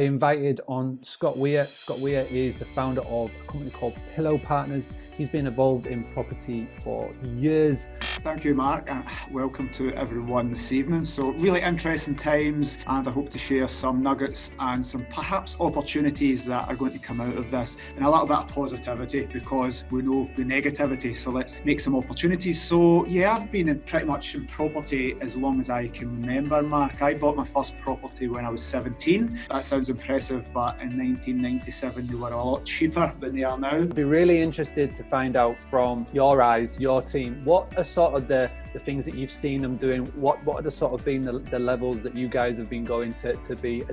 invited on Scott Weir. Scott Weir is the founder of a company called Pillow Partners. He's been involved in property for years. Thank you, Mark, and welcome to everyone this evening. So really interesting times, and I hope to share some nuggets and some perhaps opportunities that are going to come out of this, and a little bit of positivity because we know the negativity. So let's make some opportunities. So yeah, I've been pretty much in property as long as I can remember, Mark. I bought my first property when I was 17. That sounds impressive, but in 1997 they were a lot cheaper than they are now. I'd be really interested to find out from your eyes, your team, what are sort of the things that you've seen them doing? What are the sort of been the levels that you guys have been going to be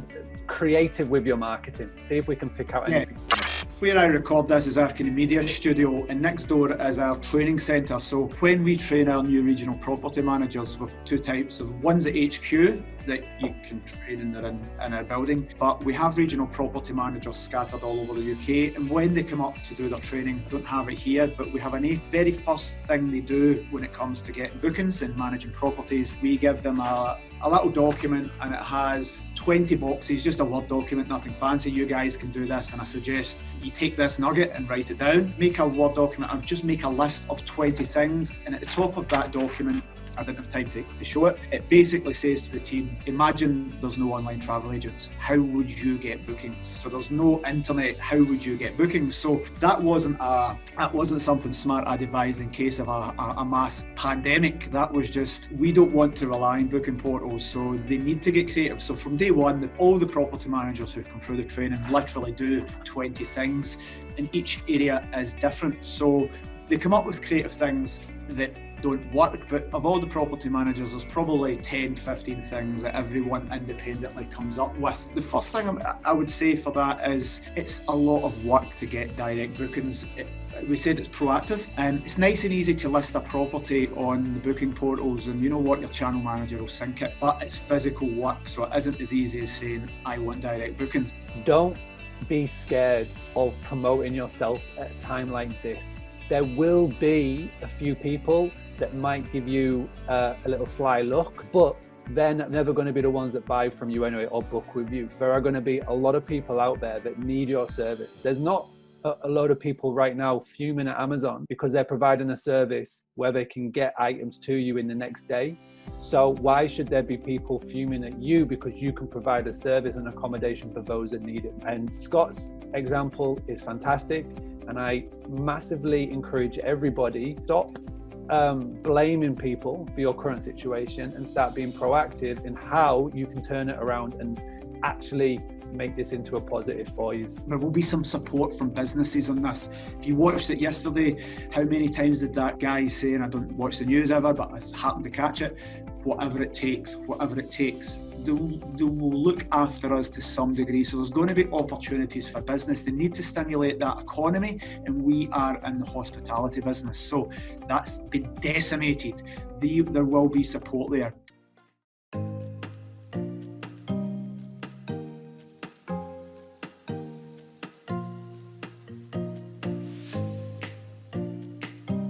creative with your marketing? See if we can pick out anything. Where I record this is our kind of media studio, and next door is our training centre. So when we train our new regional property managers, with two types of one's at HQ that you can train in our building, but we have regional property managers scattered all over the UK, and when they come up to do their training, don't have it here, but we have a very first thing they do when it comes to getting bookings and managing properties. We give them a little document, and it has 20 boxes, just a Word document, nothing fancy. You guys can do this, and I suggest you take this nugget and write it down. Make a Word document, or just make a list of 20 things, and at the top of that document, I didn't have time to show it, it basically says to the team, imagine there's no online travel agents. How would you get bookings? So there's no internet, how would you get bookings? So that wasn't something smart I devised in case of a mass pandemic. That was just, we don't want to rely on booking portals, so they need to get creative. So from day one, all the property managers who come through the training literally do 20 things, and each area is different. So they come up with creative things that don't work, but of all the property managers, there's probably 10, 15 things that everyone independently comes up with. The first thing I would say for that is it's a lot of work to get direct bookings. We said it's proactive, and it's nice and easy to list a property on the booking portals, and you know what, your channel manager will sync it, but it's physical work, so it isn't as easy as saying I want direct bookings. Don't be scared of promoting yourself at a time like this. There will be a few people that might give you a little sly look, but they're never going to be the ones that buy from you anyway or book with you. There are going to be a lot of people out there that need your service. There's not a load of people right now fuming at Amazon because they're providing a service where they can get items to you in the next day. So why should there be people fuming at you because you can provide a service and accommodation for those that need it? And Scott's example is fantastic, and I massively encourage everybody, stop blaming people for your current situation and start being proactive in how you can turn it around and actually make this into a positive for you. There will be some support from businesses on this. If you watched it yesterday, how many times did that guy saying, I don't watch the news ever, but I happened to catch it, whatever it takes, they will look after us to some degree. So there's going to be opportunities for business. They need to stimulate that economy, and we are in the hospitality business, so that's been decimated. There will be support there.